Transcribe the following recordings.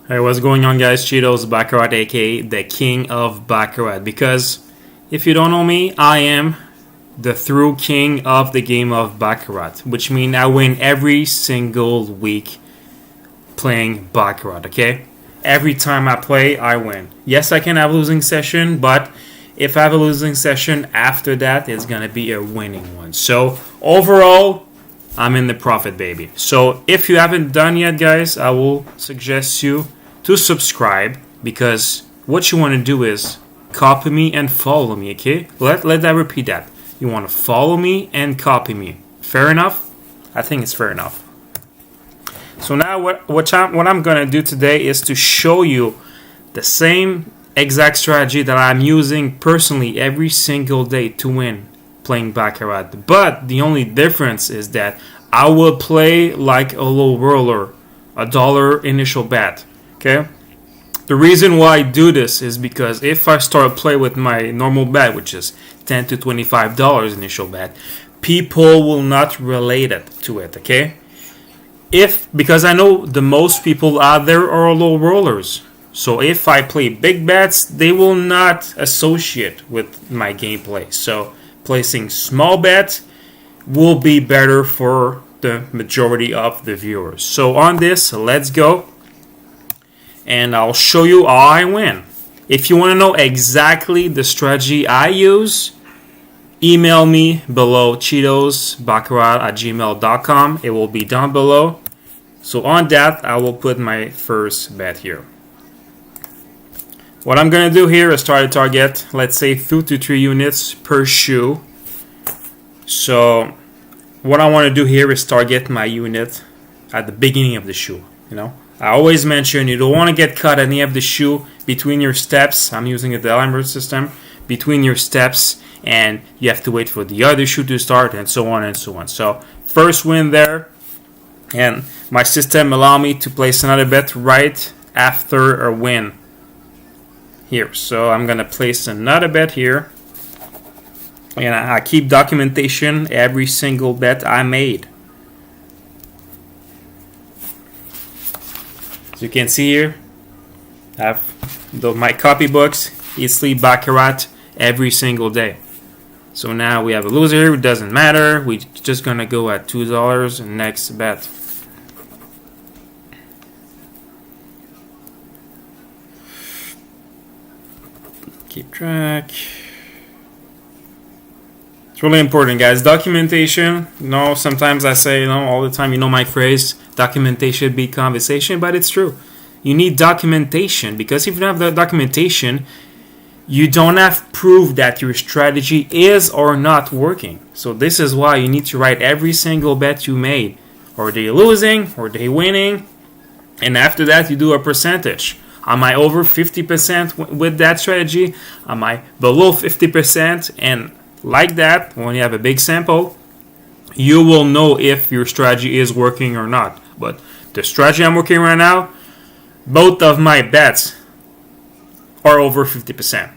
Hey, what's going on, guys? Cheetos Baccarat, aka the King of Baccarat. Because if you don't know me, I am the true king of the game of Baccarat, which means I win every single week playing Baccarat. Okay, every time I play, I win. Yes, I can have a losing session, but if I have a losing session after that, it's gonna be a winning one. So overall, I'm in the profit, baby. So if you haven't done yet, guys, I will suggest you to subscribe, because what you want to do is copy me and follow me, okay? Let that repeat that. You want to follow me and copy me. Fair enough? I think it's fair enough. So now what I'm going to do today is to show you the same exact strategy that I'm using personally every single day to win playing Baccarat. But the only difference is that I will play like a low roller, a dollar initial bet. Okay? The reason why I do this is because if I start play with my normal bet, which is $10 to $25 initial bet, people will not relate it to it. Okay? Because I know the most people out there are low rollers. So if I play big bets, they will not associate with my gameplay. So placing small bets will be better for the majority of the viewers. So on this, let's go, and I'll show you how I win. If you want to know exactly the strategy I use, email me below, cheetosbaccarat@gmail.com. It will be down below. So on that, I will put my first bet here. What I'm going to do here is try to target, let's say, 2 to 3 units per shoe. So what I want to do here is target my unit at the beginning of the shoe. I always mention you don't want to get caught at the end of the shoe between your steps. I'm using the alignment system between your steps, and you have to wait for the other shoe to start, and so on and so on. So first win there, and my system allow me to place another bet right after a win here. So I'm gonna place another bet here, and I keep documentation every single bet I made. As you can see here, I have my copybooks, easily Baccarat every single day. So now we have a loser here, it doesn't matter. We're just gonna go at $2 and next bet. Keep track. It's really important, guys. Documentation. Sometimes I say, all the time, my phrase, documentation beat conversation, but it's true. You need documentation, because if you don't have the documentation, you don't have proof that your strategy is or not working. So this is why you need to write every single bet you made. Are they losing? Are they winning? And after that, you do a percentage. Am I over 50% with that strategy? Am I below 50%? And like that, when you have a big sample, you will know if your strategy is working or not. But the strategy I'm working right now, both of my bets are over 50%.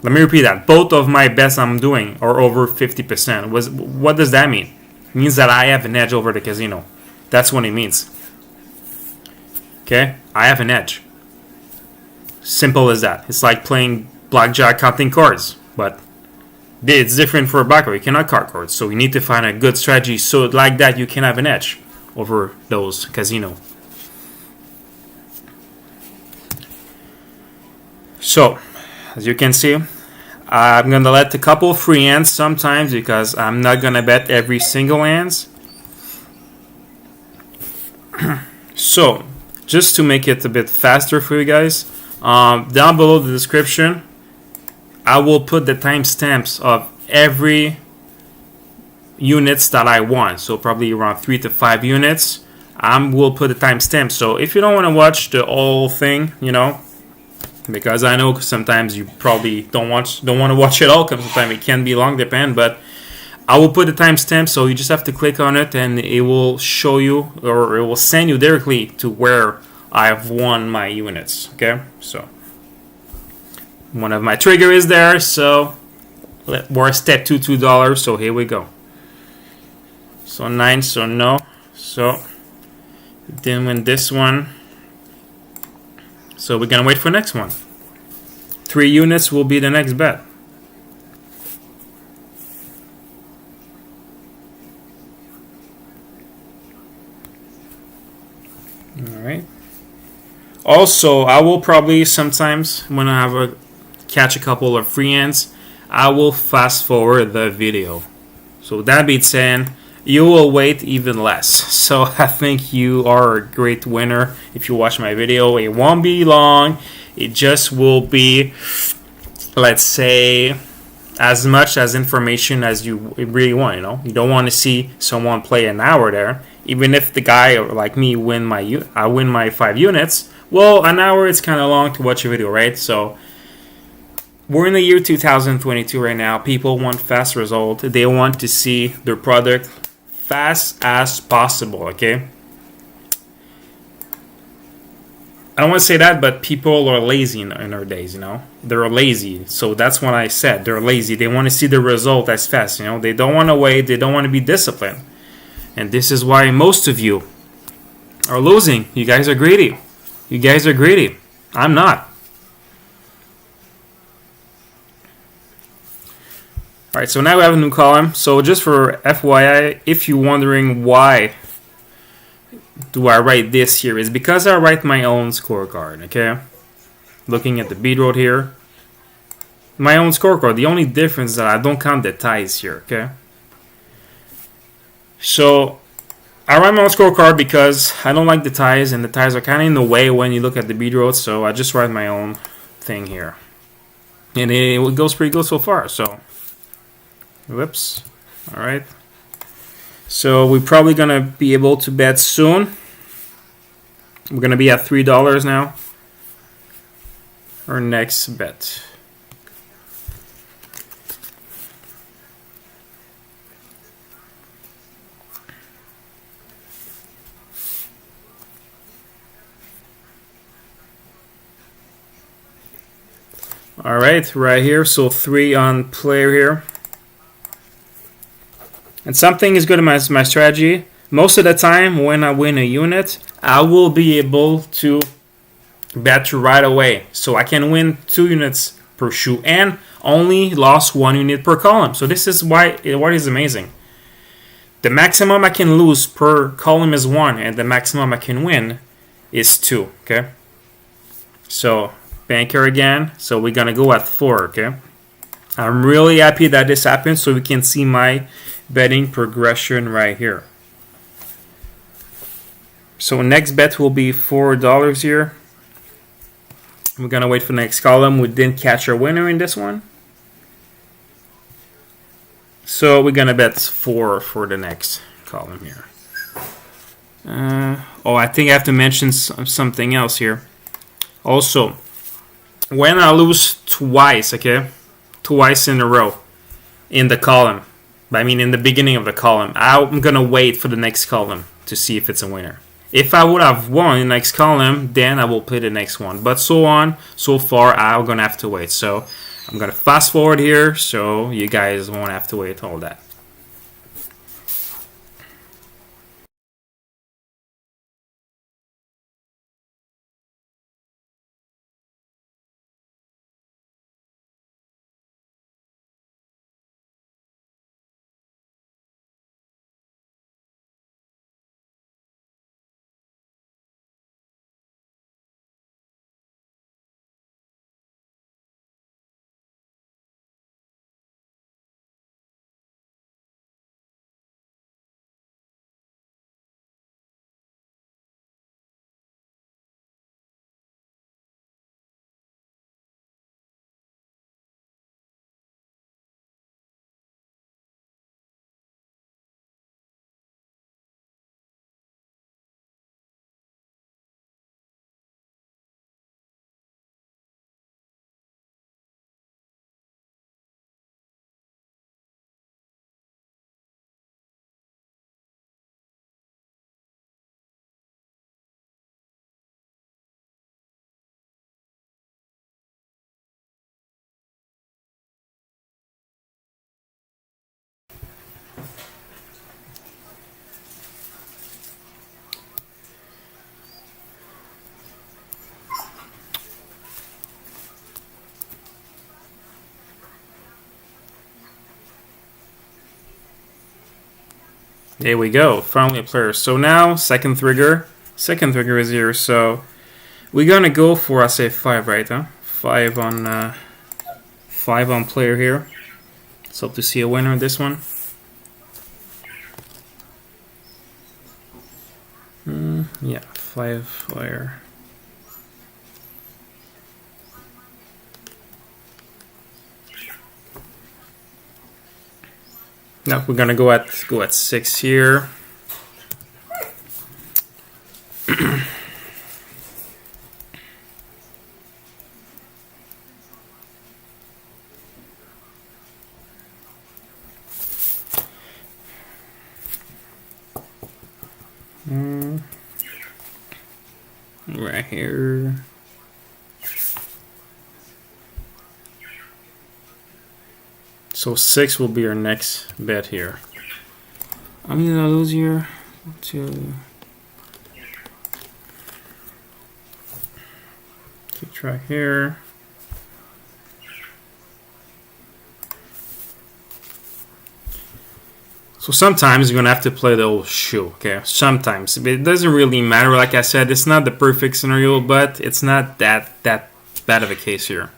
Let me repeat that. Both of my bets I'm doing are over 50%. What does that mean? It means that I have an edge over the casino. That's what it means. Okay? I have an edge. Simple as that. It's like playing blackjack, counting cards. But it's different for a baccarat. You cannot count cards. So you need to find a good strategy so like that you can have an edge over those casino. So, as you can see, I'm going to let a couple free hands sometimes, because I'm not going to bet every single hands. So, just to make it a bit faster for you guys, down below the description, I will put the timestamps of every units that I won. So probably around 3 to 5 units. I will put the timestamp. So if you don't want to watch the whole thing, because I know sometimes you probably don't want to watch it all, because sometimes it can be long, depend. But I will put the timestamp, so you just have to click on it, and it will show you, or it will send you directly to where I have won my units. Okay, so one of my trigger is there, so we're step $2, so here we go. So 9, so no. So didn't win this one. So we're gonna wait for the next one. 3 units will be the next bet. Alright. Also, I will probably sometimes, when I have catch a couple of free hands, I will fast forward the video. So that being said, you will wait even less. So I think you are a great winner if you watch my video. It won't be long. It just will be, let's say, as much as information as you really want. You don't want to see someone play an hour there. Even if the guy like me win my 5 units. Well, an hour is kind of long to watch a video, right? So we're in the year 2022 right now. People want fast result. They want to see their product fast as possible, okay? I don't want to say that, but people are lazy in our days, They're lazy. So that's what I said. They're lazy. They want to see the result as fast, They don't want to wait. They don't want to be disciplined. And this is why most of you are losing. You guys are greedy. You guys are greedy. I'm not. Alright, so now we have a new column. So just for FYI, if you're wondering why do I write this here, is because I write my own scorecard, okay? Looking at the beat road here. My own scorecard. The only difference is that I don't count the ties here, okay? So I write my own scorecard because I don't like the ties, and the ties are kind of in the way when you look at the beat road, so I just write my own thing here. And it goes pretty good so far, so... Whoops. Alright. So we're probably going to be able to bet soon. We're going to be at $3 now. Our next bet. Alright, right here. So 3 on player here. And something is good in my strategy. Most of the time when I win a unit, I will be able to bet right away. So I can win 2 units per shoe and only lost 1 unit per column. So this is what is amazing. The maximum I can lose per column is 1, and the maximum I can win is 2. Okay. So banker again. So we're gonna go at 4. Okay. I'm really happy that this happened, so we can see my betting progression right here. So next bet will be $4 here. We're gonna wait for the next column. We didn't catch our winner in this one, so we're gonna bet 4 for the next column here. I think I have to mention something else here. Also, when I lose twice, okay, twice in a row in the column, I mean in the beginning of the column, I'm gonna wait for the next column to see if it's a winner. If I would have won the next column, then I will play the next one. But so far, I'm gonna have to wait. So I'm gonna fast forward here, so you guys won't have to wait all that. There we go. Finally a player. So now second trigger. Second trigger is here. So we're gonna go for, I say 5, right? Huh? 5 on player here. Let's hope to see a winner in this one. Yeah, 5 player. Now we're gonna go at 6 here. Right here. So 6 will be our next bet here. How many did I lose here? 2. Keep track here. So sometimes you're gonna have to play the old shoe, okay? Sometimes it doesn't really matter. Like I said, it's not the perfect scenario, but it's not that bad of a case here.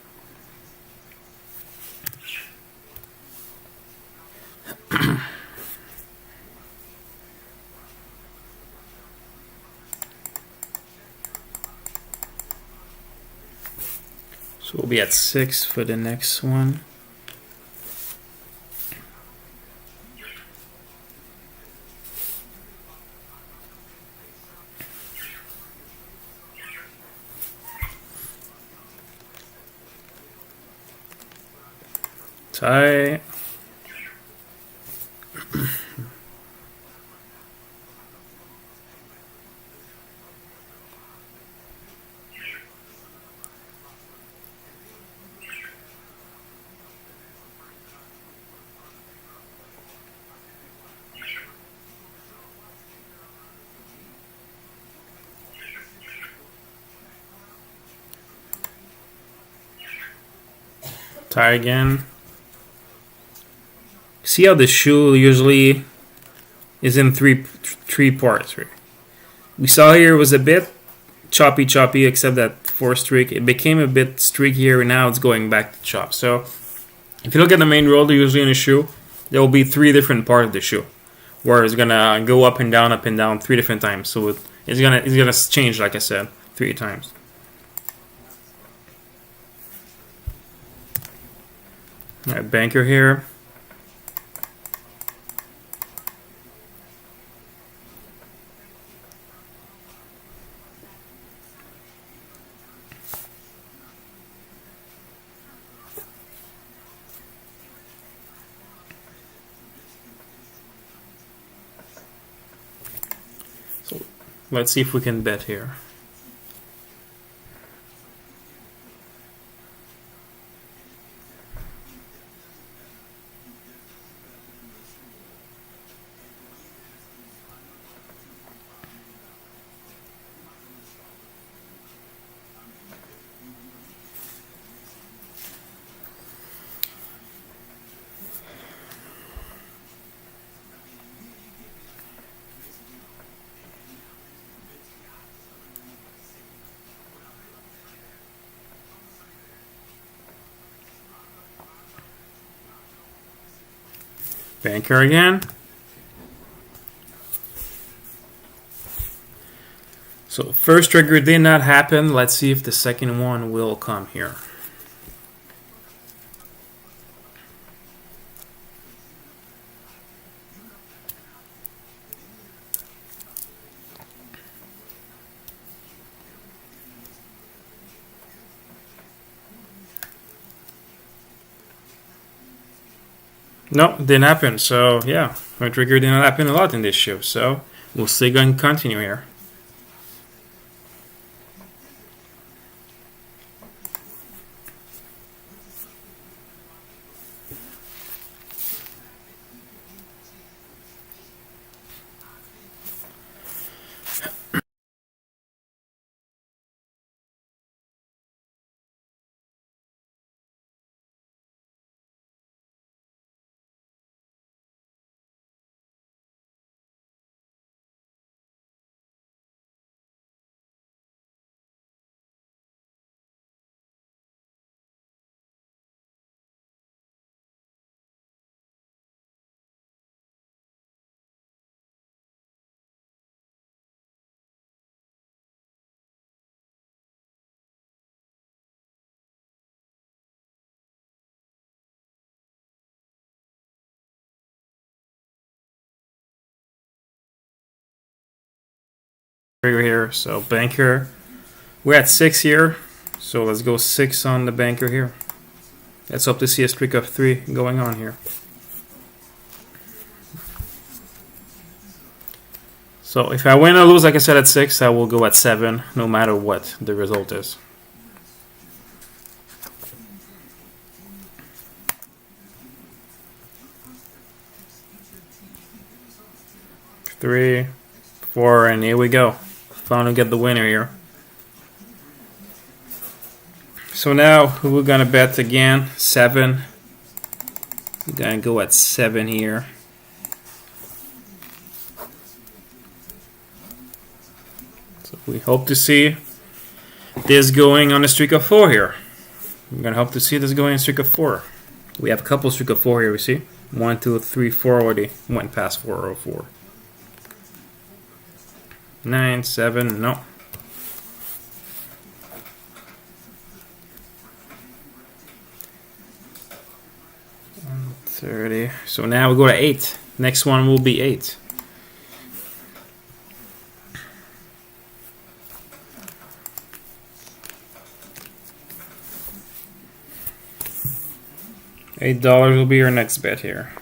So we'll be at 6 for the next one. Tie. Tie again. See how the shoe usually is in three parts, right? We saw here it was a bit choppy, except that 4 streak. It became a bit streakier, and now it's going back to chop. So if you look at the main roller, usually in a shoe, there will be 3 different parts of the shoe, where it's gonna go up and down, 3 different times. So it's gonna change, like I said, 3 times. All right, banker here. So let's see if we can bet here. Banker again. So first trigger did not happen. Let's see if the second one will come here. No, didn't happen. So yeah, my trigger did not happen a lot in this show. So we'll still going to continue here. here. So banker, we're at 6 here. So let's go 6 on the banker here. Let's hope to see a streak of 3 going on here. So if I win or lose, like I said, at 6, I will go at 7, no matter what the result is. Three, 4, and here we go. Finally get the winner here. So now we're gonna bet again 7. We're gonna go at 7 here. So we hope to see this going on a streak of 4 here. We're gonna hope to see this going on a streak of 4. We have a couple streak of 4 here. We see 1, 2, 3, 4 already went past 404. 9, 7, no. 30. So now we go to 8. Next one will be 8. $8 will be your next bet here.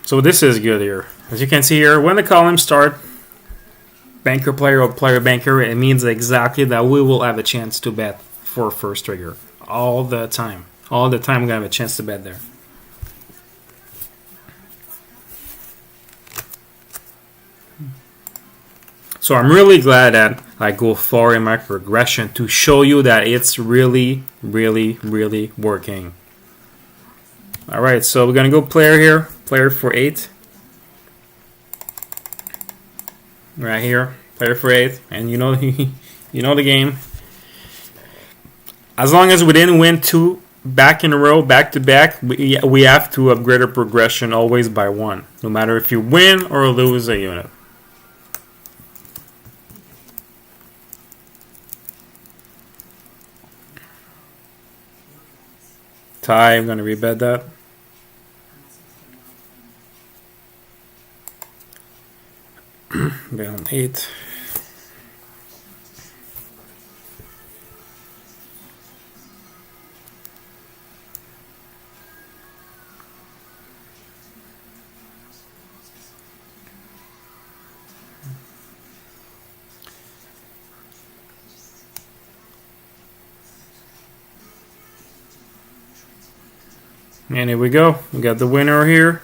So this is good here. As you can see here, when the columns start, banker, player, or player, banker, it means exactly that we will have a chance to bet for first trigger. All the time. All the time we're going to have a chance to bet there. So I'm really glad that I go far in my progression to show you that it's really, really, really working. Alright, so we're going to go player here. Player for 8. Right here. Player for 8. And you know the game. As long as we didn't win 2 back in a row, back to back, we have to upgrade our progression always by 1. No matter if you win or lose a unit. Tie, I'm going to rebet that. Down 8. And here we go. We got the winner here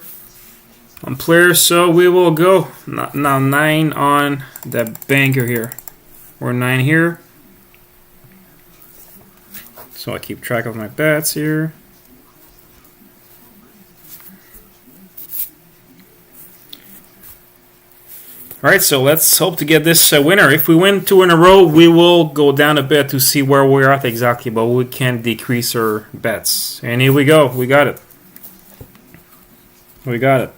on players. So we will go now 9 on the banker here. Or 9 here. So I keep track of my bets here. Alright, so let's hope to get this winner. If we win 2 in a row, we will go down a bit to see where we're at exactly, but we can decrease our bets. And here we go. We got it. We got it.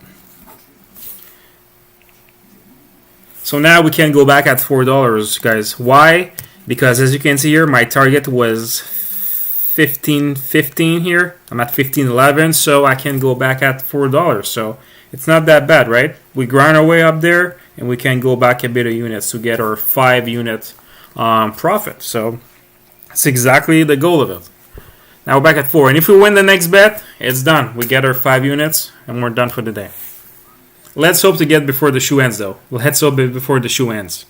So now we can go back at $4, guys. Why? Because as you can see here, my target was 15.15 here. I'm at 15.11, so I can go back at $4. So it's not that bad, right? We grind our way up there, and we can go back a bit of units to get our 5 unit profit. So that's exactly the goal of it. Now we're back at 4. And if we win the next bet, it's done. We get our 5 units, and we're done for the day. Let's hope to get before the shoe ends, though. Let's hope before the shoe ends.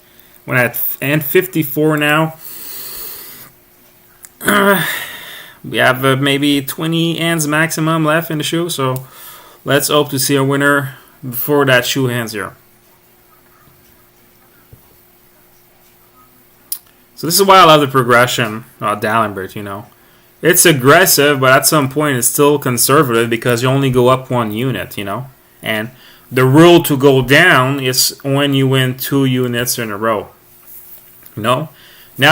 We're at end 54 now. We have maybe 20 ends maximum left in the shoe, so let's hope to see a winner before that shoe ends here. So this is why I love the progression, D'Alembert, you know. It's aggressive, but at some point it's still conservative because you only go up 1 unit, And the rule to go down is when you win 2 units in a row, Now,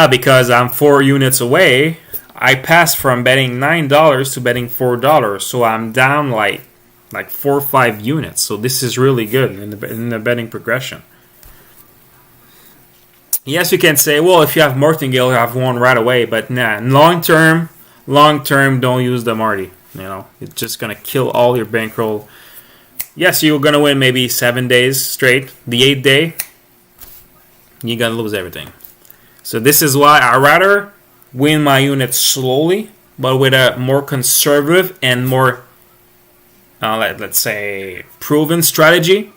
because I'm 4 units away, I passed from betting $9 to betting $4, so I'm down like 4 or 5 units. So this is really good in the betting progression. Yes, you can say, well, if you have martingale, you have one right away, but nah, long term, don't use the Marty. It's just gonna kill all your bankroll. Yes, you're gonna win maybe 7 days straight. The 8th day, you're gonna lose everything. So this is why I rather win my units slowly, but with a more conservative and more, let's say, proven strategy,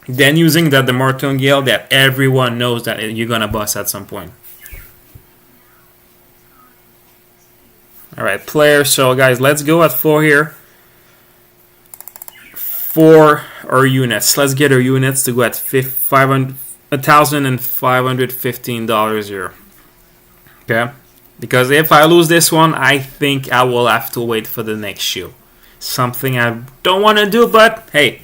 than using the martingale that everyone knows that you're gonna bust at some point. All right, player. So guys, let's go at 4 here. 4 our units. Let's get our units to go at $1,515 here. Okay, because if I lose this one, I think I will have to wait for the next shoe. Something I don't want to do, but hey,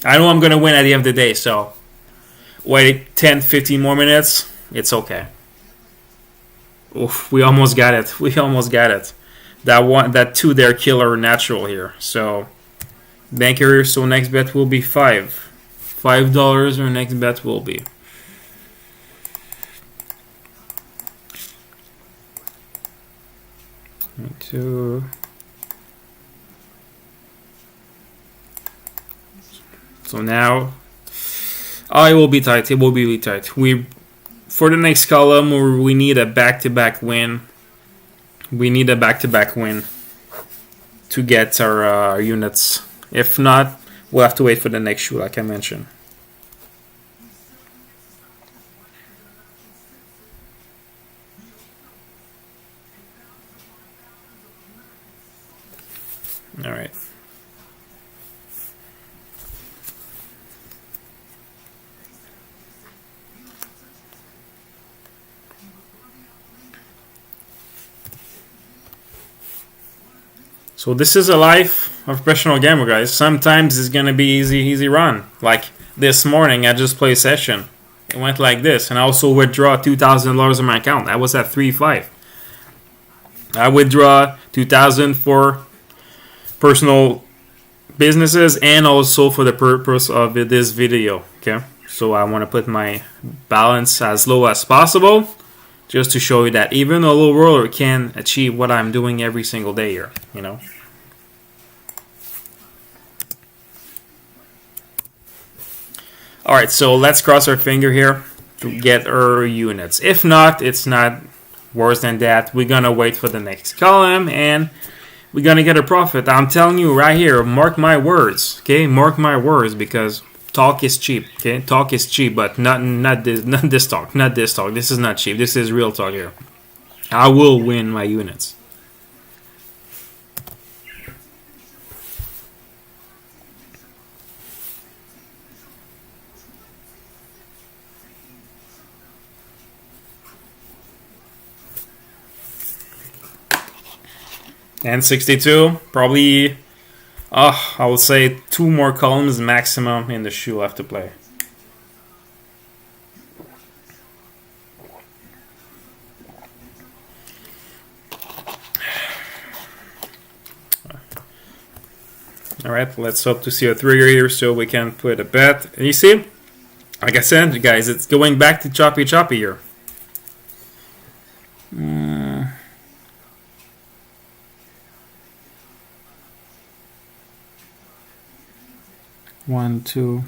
I know I'm gonna win at the end of the day. So wait 10, 15 more minutes. It's okay. Oof, we almost got it. That 2 there killer natural here. So banker. So next bet will be $5. Our next bet will be. Two. So now, it will be tight. It will be really tight. For the next column, we need a back-to-back win. We need a back-to-back win to get our units. If not, we'll have to wait for the next shoe, like I mentioned. All right. So this is a life of professional gamer, guys. Sometimes it's gonna be easy run. Like this morning, I just played session. It went like this, and I also withdraw $2,000 in my account. I was at 3.5. I withdraw $2,000 for personal businesses and also for the purpose of this video. Okay, so I want to put my balance as low as possible, just to show you that even a low roller can achieve what I'm doing every single day here. Alright, so let's cross our finger here to get our units. If not, it's not worse than that. We're gonna wait for the next column and we're gonna get a profit. I'm telling you right here, mark my words, okay? Mark my words, because talk is cheap, okay? Talk is cheap, but not this talk. This is not cheap. This is real talk here. I will win my units. And 62, probably, I would say 2 more columns maximum in the shoe I have to play. Alright, let's hope to see a trigger here so we can put a bet. And you see, like I said, guys, it's going back to choppy here. 1, 2.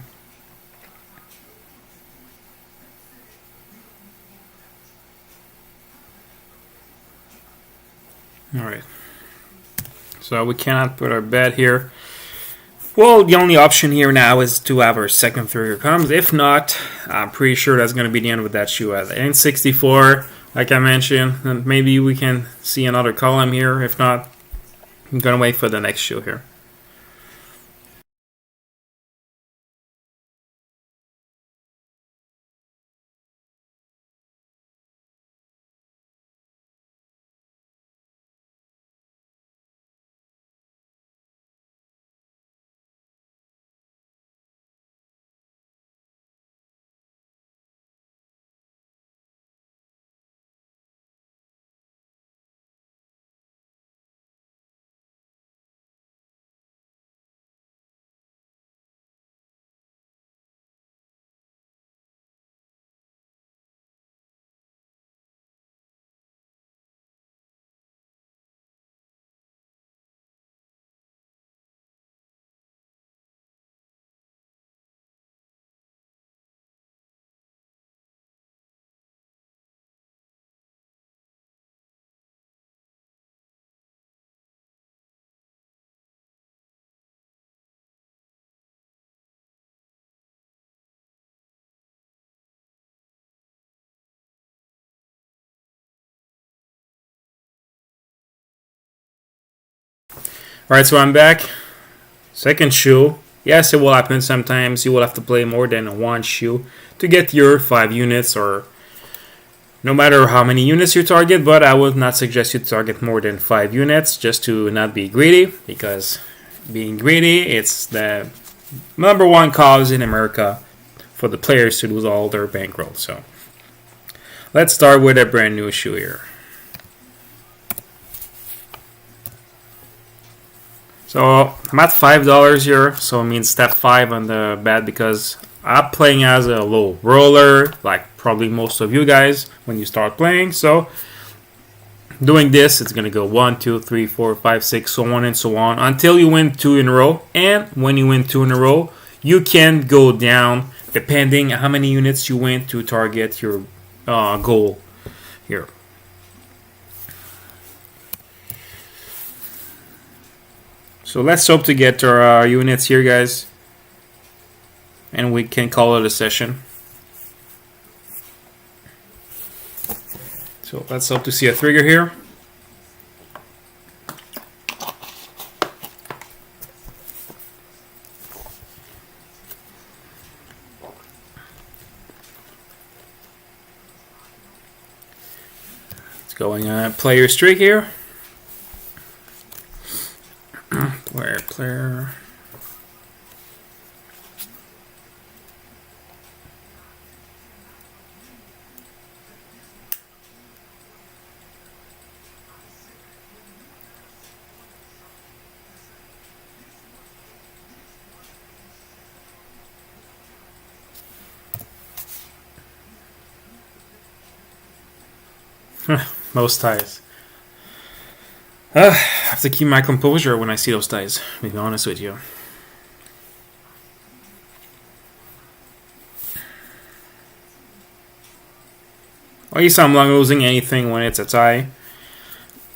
Alright. So we cannot put our bet here. Well, the only option here now is to have our second trigger comes. If not, I'm pretty sure that's going to be the end with that shoe. At N64, like I mentioned, and maybe we can see another column here. If not, I'm going to wait for the next shoe here. Alright, so I'm back. Second shoe. Yes, it will happen sometimes. You will have to play more than one shoe to get your 5 units, or no matter how many units you target, but I would not suggest you to target more than 5 units just to not be greedy, because being greedy, it's the #1 cause in America for the players to lose all their bankroll. So let's start with a brand new shoe here. So I'm at $5 here, so it means step 5 on the bet, because I'm playing as a low roller, like probably most of you guys when you start playing. So doing this, it's gonna go 1, 2, 3, 4, 5, 6, so on and so on until you win 2 in a row. And when you win 2 in a row, you can go down depending how many units you win to target your goal here. So let's hope to get our units here, guys, and we can call it a session. So let's hope to see a trigger here. It's going on player streak here. Player. Most ties. I have to keep my composure when I see those ties, to be honest with you. At least I'm not losing anything when it's a tie,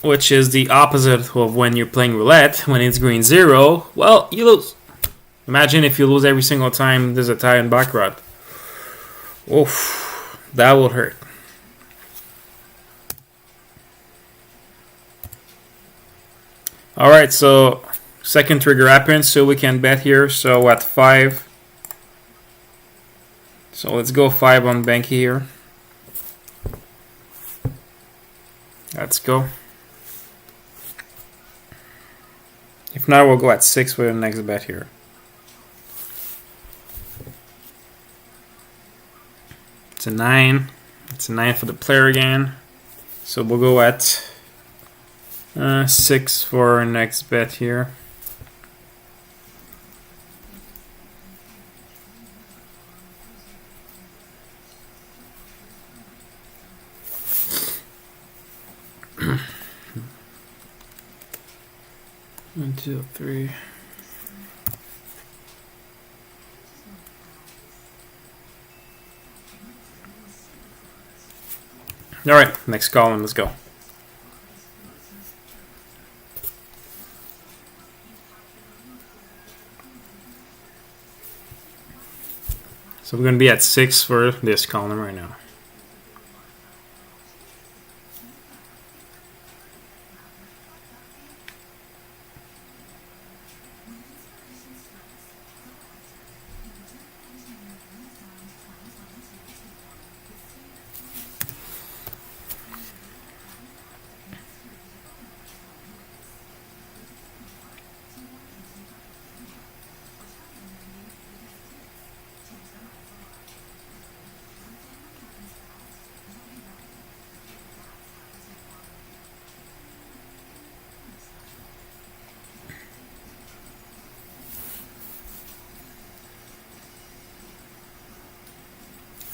which is the opposite of when you're playing roulette. When it's green 0, well, you lose. Imagine if you lose every single time there's a tie in Baccarat. Oof, that would hurt. Alright, so second trigger happens, so we can bet here. So at 5. So let's go 5 on Banky here. Let's go. If not, we'll go at 6 for the next bet here. It's a 9. It's a 9 for the player again. So we'll go at 6 for our next bet here. One, two, three. All right, next column, let's go. So we're going to be at 6 for this column right now.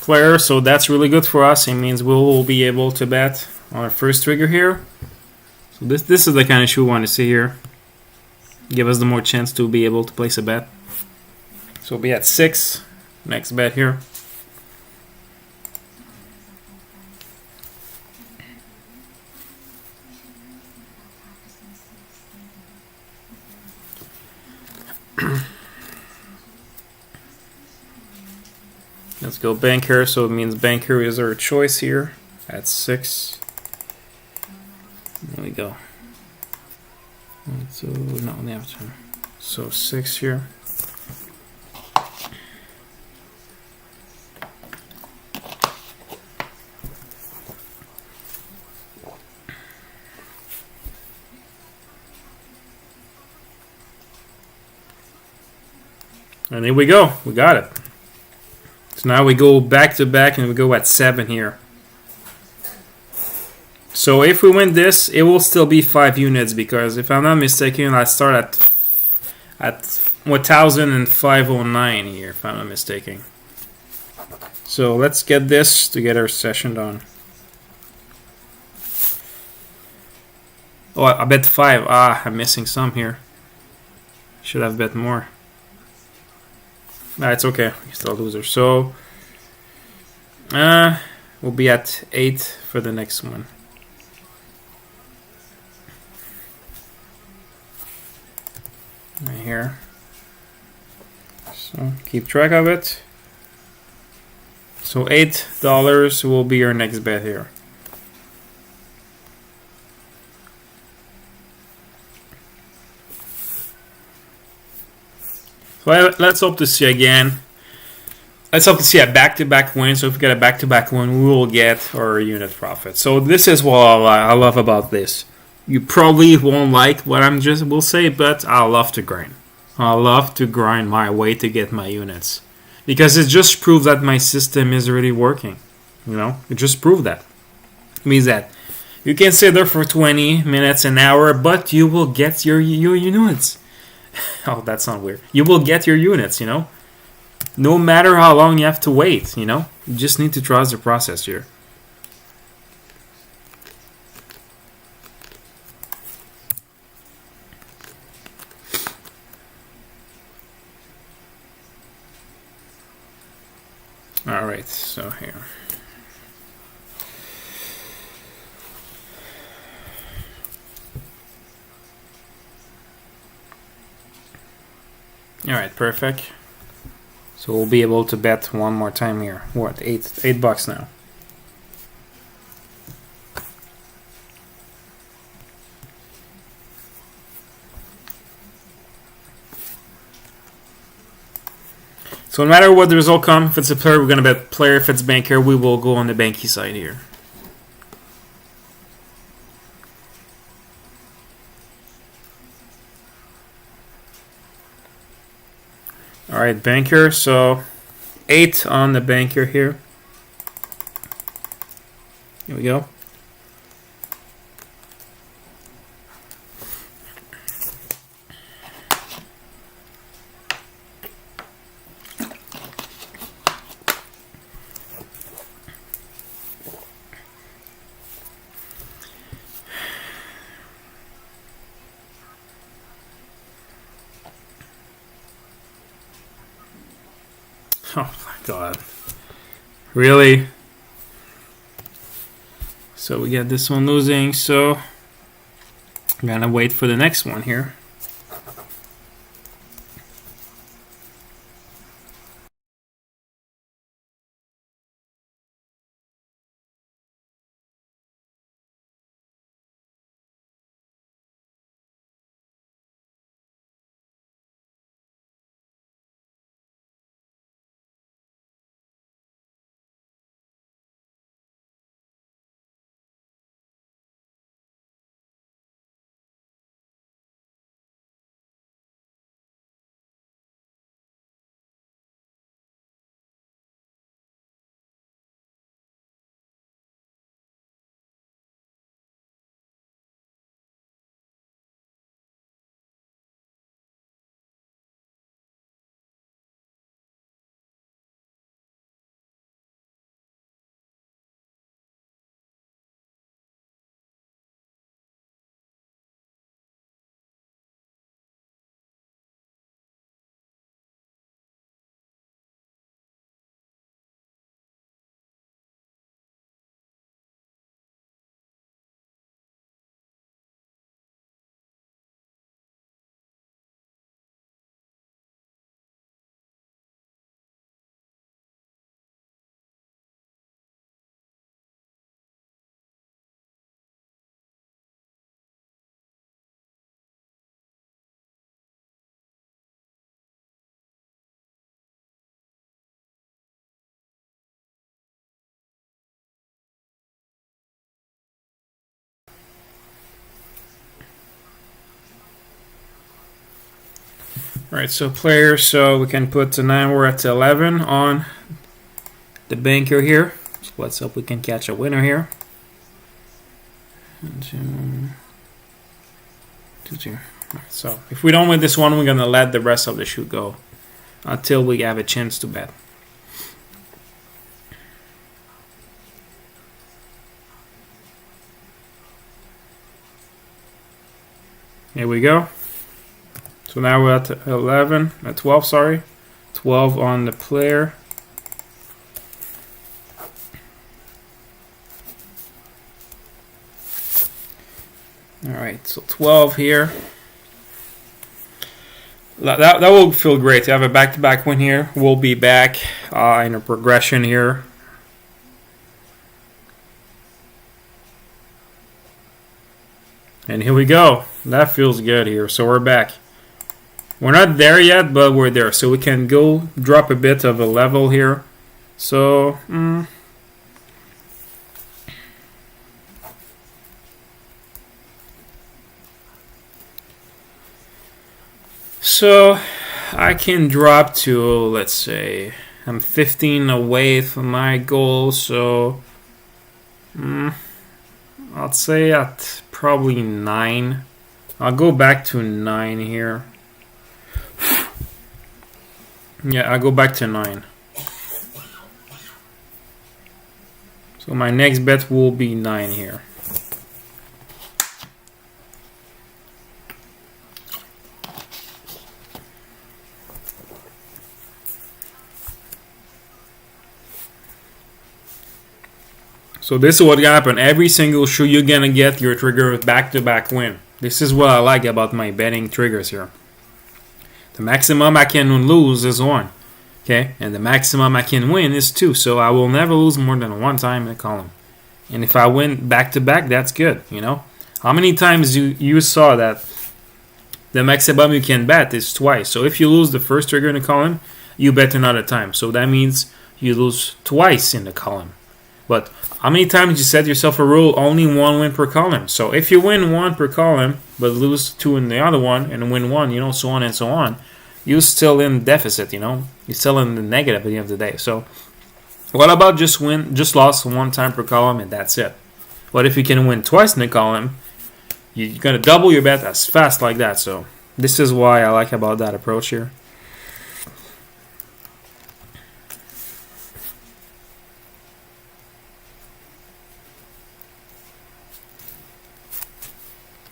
Flare, so that's really good for us. It means we will be able to bet on our first trigger here. So this is the kind of shoe we want to see here. Give us the more chance to be able to place a bet. So we'll be at 6. Next bet here. Let's go banker, so it means banker is our choice here at 6. There we go. So no, never. So 6 here. And here we go. We got it. So now we go back to back and we go at 7 here. So if we win this, it will still be 5 units because if I'm not mistaken, I start at 1,509 here, if I'm not mistaken. So let's get this to get our session done. Oh, I bet 5. Ah, I'm missing some here. Should have bet more. Nah, it's okay. We're still a loser. So, we'll be at 8 for the next one. Right here. So, keep track of it. So, $8 will be your next bet here. So, let's hope to see again. Let's hope to see a back-to-back win. So if we get a back-to-back win, we will get our unit profit. So this is what I love about this. You probably won't like what I'm just will say, but I love to grind. I love to grind my way to get my units because it just proves that my system is really working. You know, it just proves that. It means that you can sit there for 20 minutes, an hour, but you will get your units. Oh, that sounds weird. You will get your units, you know? No matter how long you have to wait, you know? You just need to trust the process here. Alright, so here. Alright, perfect. So we'll be able to bet one more time here. What? $8 now. So no matter what the result comes, if it's a player, we're gonna bet player. If it's banker, we will go on the banky side here. Alright, banker. So 8 on the banker here. Here we go. Oh my god. Really? So we get this one losing, so I'm gonna wait for the next one here. Alright, so player, so we can put the 9, we're at 11 on the banker here. So let's hope we can catch a winner here. 1, 2, 2. Right, so if we don't win this one, we're gonna let the rest of the shoe go until we have a chance to bet. Here we go. So now we're at 11, at 12, sorry. 12 on the player. Alright, so 12 here. That will feel great to have a back-to-back win here. We'll be back in a progression here. And here we go. That feels good here. So we're back. We're not there yet, but we're there. So we can go drop a bit of a level here. So, So I can drop to, let's say, I'm 15 away from my goal. So, I'd say at probably 9. I'll go back to 9 here. Yeah, I'll go back to 9. So my next bet will be 9 here. So this is what's gonna happen. Every single shoe you're gonna get your trigger with back-to-back win. This is what I like about my betting triggers here. The maximum I can lose is 1. Okay? And the maximum I can win is 2. So I will never lose more than 1 time in a column. And if I win back-to-back, that's good, you know? How many times you saw that the maximum you can bet is twice? So if you lose the first trigger in a column, you bet another time. So that means you lose twice in the column. But how many times you set yourself a rule, only 1 win per column? So if you win 1 per column, but lose 2 in the other one, and win 1, you know, so on and so on, you're still in deficit, you know? You're still in the negative at the end of the day. So what about just lost 1 time per column, and that's it? What if you can win twice in the column? You're going to double your bet as fast like that. So this is why I like about that approach here.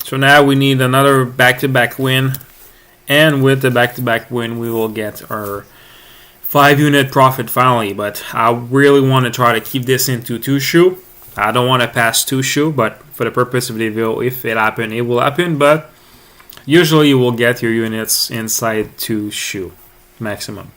So now we need another back-to-back win, and with the back-to-back win, we will get our 5-unit profit finally. But I really want to try to keep this into 2 shoe. I don't want to pass 2 shoe, but for the purpose of the video, if it happens, it will happen. But usually you will get your units inside 2 shoe maximum.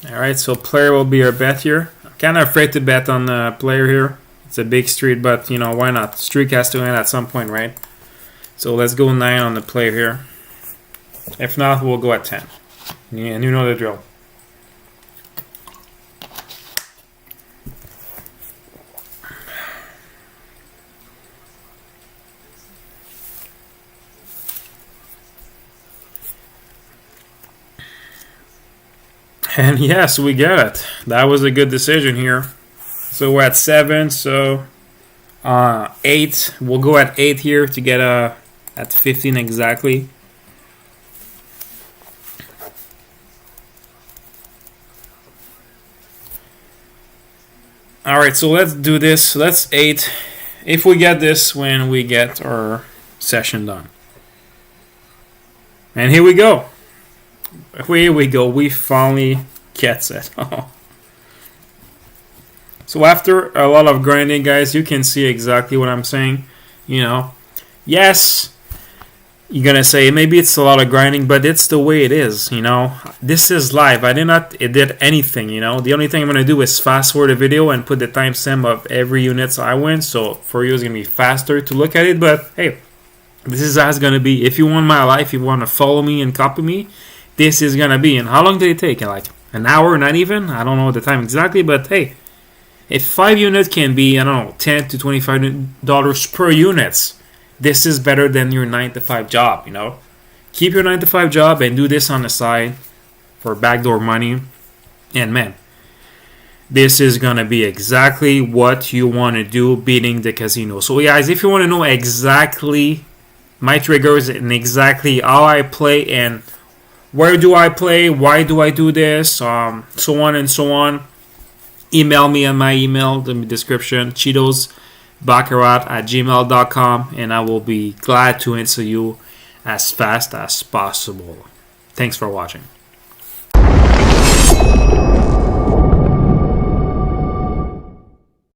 Alright, so player will be our bet here. I'm kind of afraid to bet on the player here. It's a big streak, but you know, why not? Streak has to end at some point, right? So let's go 9 on the player here. If not, we'll go at 10. Yeah, and you know the drill. And yes, we get it. That was a good decision here. So we're at 7, so 8. We'll go at 8 here to get at 15 exactly. Alright, so let's do this. Let's 8. If we get this when we get our session done. And here we go. Here we go. We finally get it. So after a lot of grinding, guys, you can see exactly what I'm saying. You know, yes, you're gonna say maybe it's a lot of grinding, but it's the way it is. You know, this is live. I did not edit anything. You know, the only thing I'm gonna do is fast forward the video and put the timestamp of every unit I win. So for you, it's gonna be faster to look at it. But hey, This is how it's gonna be. If you want my life, if you want to follow me and copy me, this is gonna be. And how long did it take? Like an hour? Not even. I don't know the time exactly, but hey, if 5 units can be, I don't know, $10 to $25 per units, this is better than your 9 to 5 job. Keep your 9 to 5 job and do this on the side for backdoor money. And man, this is gonna be exactly what you want to do, beating the casino. So guys, if you want to know exactly my triggers and exactly how I play and where do I play, why do I do this, so on and so on, email me on my email in the description, cheetosbaccarat@gmail.com, and I will be glad to answer you as fast as possible. Thanks for watching.